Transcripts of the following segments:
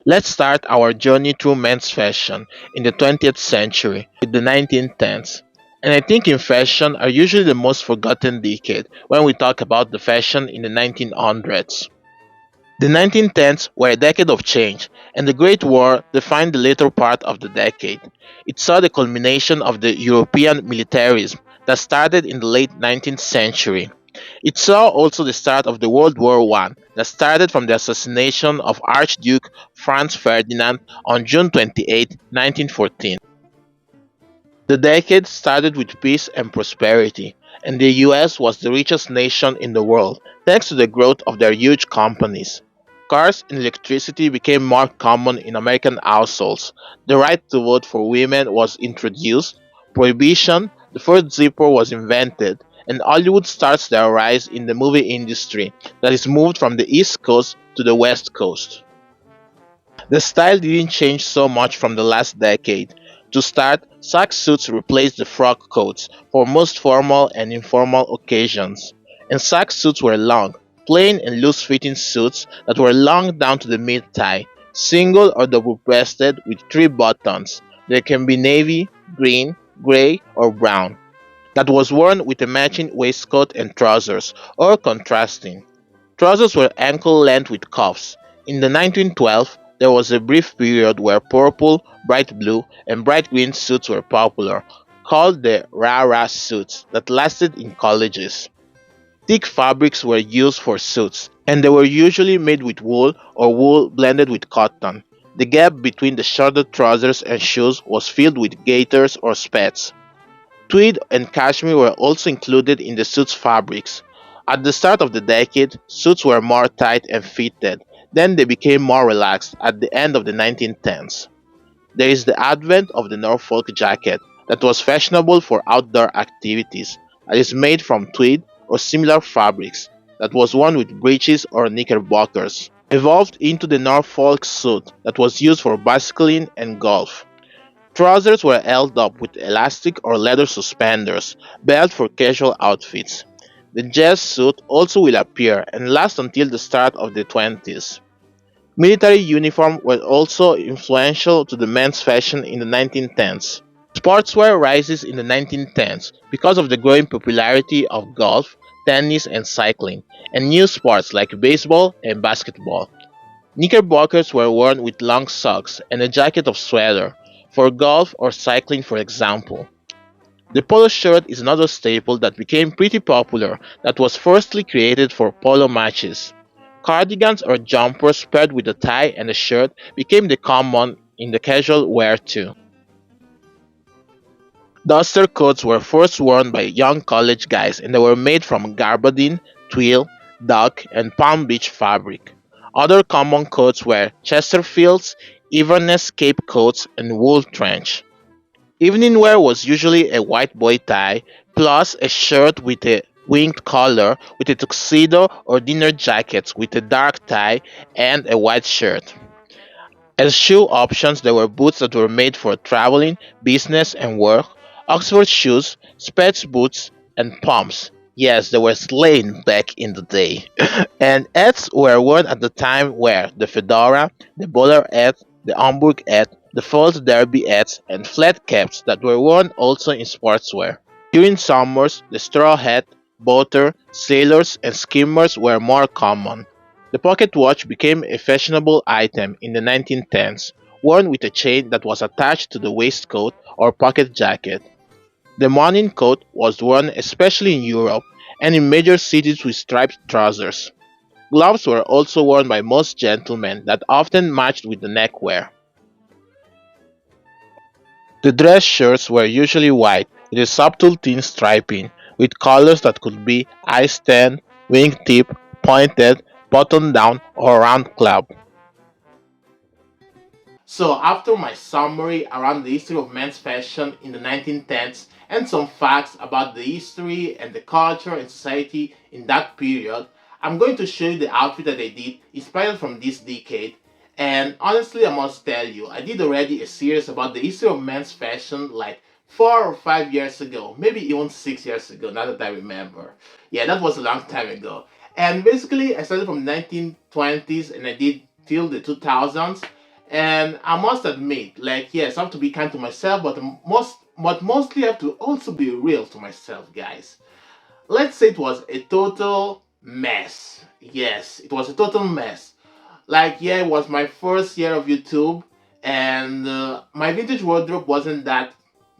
Let's start our journey through men's fashion in the 20th century with the 1910s. And I think in fashion are usually the most forgotten decade when we talk about the fashion in the 1900s. The 1910s were a decade of change, and the Great War defined the later part of the decade. It saw the culmination of the European militarism that started in the late 19th century. It saw also the start of the World War I that started from the assassination of Archduke Franz Ferdinand on June 28, 1914. The decade started with peace and prosperity, and the US was the richest nation in the world thanks to the growth of their huge companies. Cars and electricity became more common in American households. The right to vote for women was introduced. Prohibition, the first zipper was invented, and Hollywood starts their rise in the movie industry that is moved from the East Coast to the West Coast. The style didn't change so much from the last decade. To start, sack suits replaced the frock coats for most formal and informal occasions, and sack suits were long, plain and loose-fitting suits that were long down to the mid-thigh, single or double-breasted with three buttons. They can be navy, green, gray, or brown. That was worn with a matching waistcoat and trousers, or contrasting. Trousers were ankle length with cuffs. In the 1912s, there was a brief period where purple, bright blue, and bright green suits were popular, called the rah-rah suits, that lasted in colleges. Thick fabrics were used for suits, and they were usually made with wool or wool blended with cotton. The gap between the shorter trousers and shoes was filled with gaiters or spats. Tweed and cashmere were also included in the suit's fabrics. At the start of the decade, suits were more tight and fitted, then they became more relaxed at the end of the 1910s. There is the advent of the Norfolk jacket that was fashionable for outdoor activities. It is made from tweed or similar fabrics that was worn with breeches or knickerbockers. Evolved into the Norfolk suit that was used for bicycling and golf. Trousers were held up with elastic or leather suspenders, belt for casual outfits. The jazz suit also will appear and last until the start of the 20s. Military uniform was also influential to the men's fashion in the 1910s. Sportswear rises in the 1910s because of the growing popularity of golf, tennis, and cycling, and new sports like baseball and basketball. Knickerbockers were worn with long socks and a jacket of sweater, for golf or cycling for example. The polo shirt is another staple that became pretty popular that was firstly created for polo matches. Cardigans or jumpers paired with a tie and a shirt became the common in the casual wear too. Duster coats were first worn by young college guys and they were made from gabardine, twill, duck, and Palm Beach fabric. Other common coats were Chesterfields, Inverness Cape coats, and wool trench. Evening wear was usually a white bow tie plus a shirt with a winged collar with a tuxedo or dinner jackets with a dark tie and a white shirt. As shoe options, there were boots that were made for traveling, business, and work, Oxford shoes, spats boots, and pumps. Yes, they were slaying back in the day. And hats were worn at the time where the fedora, the bowler hat, the Hamburg hat, the false derby hats, and flat caps that were worn also in sportswear. During summers, the straw hat, boater, sailors, and skimmers were more common. The pocket watch became a fashionable item in the 1910s, worn with a chain that was attached to the waistcoat or pocket jacket. The morning coat was worn especially in Europe and in major cities with striped trousers. Gloves were also worn by most gentlemen that often matched with the neckwear. The dress shirts were usually white with a subtle thin striping, with colors that could be ice tan, wingtip, pointed, button down, or round club. So, after my summary around the history of men's fashion in the 1910s and some facts about the history and the culture and society in that period, I'm going to show you the outfit that I did inspired from this decade. And honestly, I must tell you, I did already a series about the history of men's fashion like 4 or 5 years ago, maybe even 6 years ago, now that I remember. Yeah, that was a long time ago. And basically, I started from 1920s and I did till the 2000s And I must admit, like, yes, I have to be kind to myself, but mostly I have to also be real to myself, guys. Let's say it was a total mess. Yes, it was a total mess. Like, yeah, it was my first year of YouTube, and my vintage wardrobe wasn't that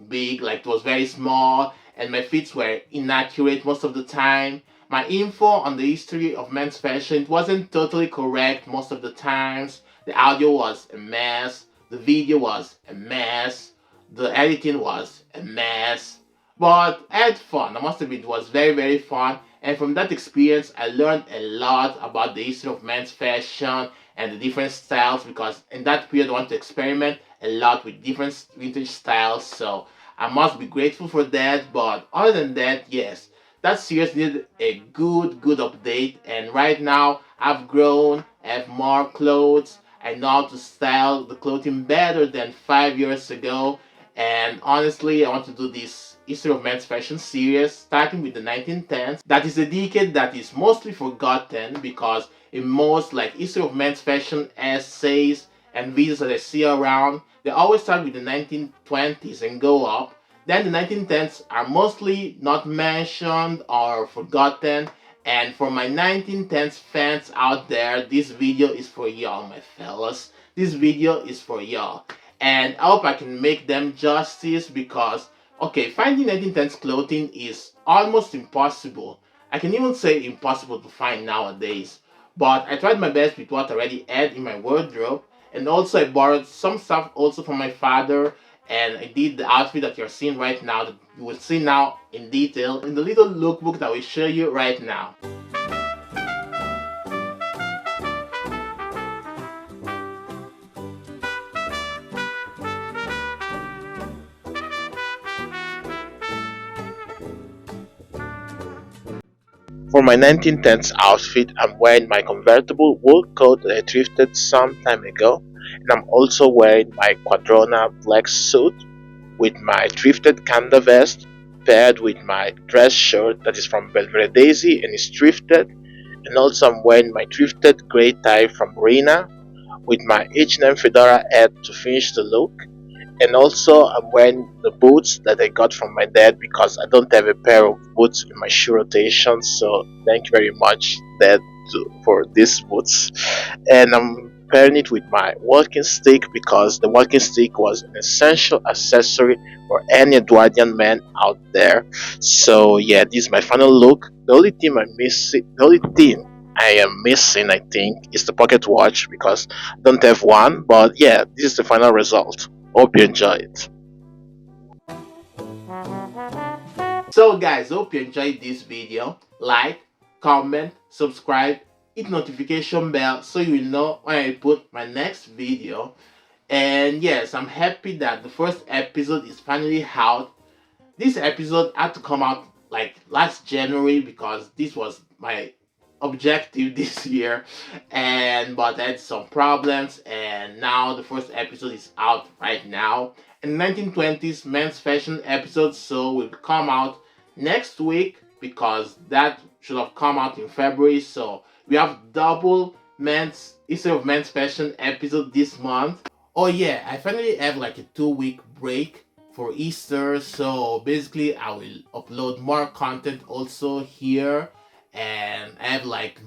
big. Like, it was very small, and my fits were inaccurate most of the time. My info on the history of men's fashion, it wasn't totally correct most of the times. The audio was a mess, the video was a mess, the editing was a mess. But I had fun. I must admit, it was very, very fun. And from that experience, I learned a lot about the history of men's fashion and the different styles, because in that period I want to experiment a lot with different vintage styles. So I must be grateful for that. But other than that, yes, that series needed a good update. And right now I've grown, I have more clothes. I know how to style the clothing better than 5 years ago. And honestly, I want to do this history of men's fashion series starting with the 1910s. That is a decade that is mostly forgotten, because in most like history of men's fashion essays and videos that I see around, they always start with the 1920s and go up. Then the 1910s are mostly not mentioned or forgotten. And for my 1910s fans out there, this video is for y'all, my fellas. This video is for y'all. And I hope I can make them justice, because, okay, finding 1910s clothing is almost impossible. I can even say impossible to find nowadays. But I tried my best with what I already had in my wardrobe. And also I borrowed some stuff also from my father. And I did the outfit that you're seeing right now, that you will see now in detail in the little lookbook that I will show you right now. For my 1910s outfit, I'm wearing my convertible wool coat that I thrifted some time ago, and I'm also wearing my Quadrona black suit with my thrifted Kanda vest, paired with my dress shirt that is from Belvedere Daisy and is thrifted, and also I'm wearing my thrifted grey tie from Rena with my H&M fedora hat to finish the look. And also I'm wearing the boots that I got from my dad, because I don't have a pair of boots in my shoe rotation, so thank you very much, dad, for these boots. And I'm pairing it with my walking stick, because the walking stick was an essential accessory for any Edwardian man out there. So yeah, this is my final look. The only thing I am missing, I think, is the pocket watch, because I don't have one. But yeah, this is the final result. Hope you enjoy it. So guys, hope you enjoyed this video. Like, comment, subscribe, hit notification bell so you will know when I put my next video. And yes, I'm happy that the first episode is finally out. This episode had to come out like last January, because this was my objective this year, and but I had some problems, and now the first episode is out right now. And 1920s men's fashion episode so will come out next week, because that should have come out in February. So we have double men's instead of men's fashion episode this month. Oh yeah, I finally have like a 2 week break for Easter, so basically I will upload more content also here. And I have like,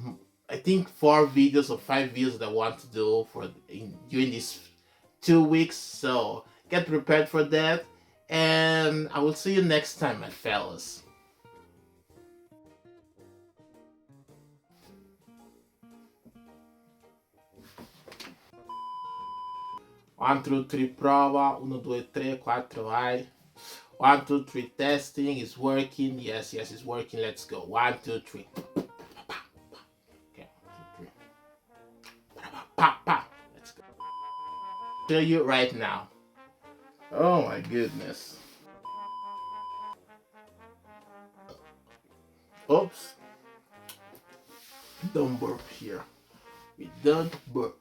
I think 4 videos or 5 videos that I want to do during these 2 weeks, so get prepared for that. And I will see you next time, my fellas. 1, 2, 3 prova, 1, 2, 3, 4 vai. 1, 2, 3 testing, is working, yes, it's working, let's go. 1, 2, 3. Okay, 1, 2, 3. Let's go. Show you right now. Oh my goodness. Oops. Don't burp here. We don't burp.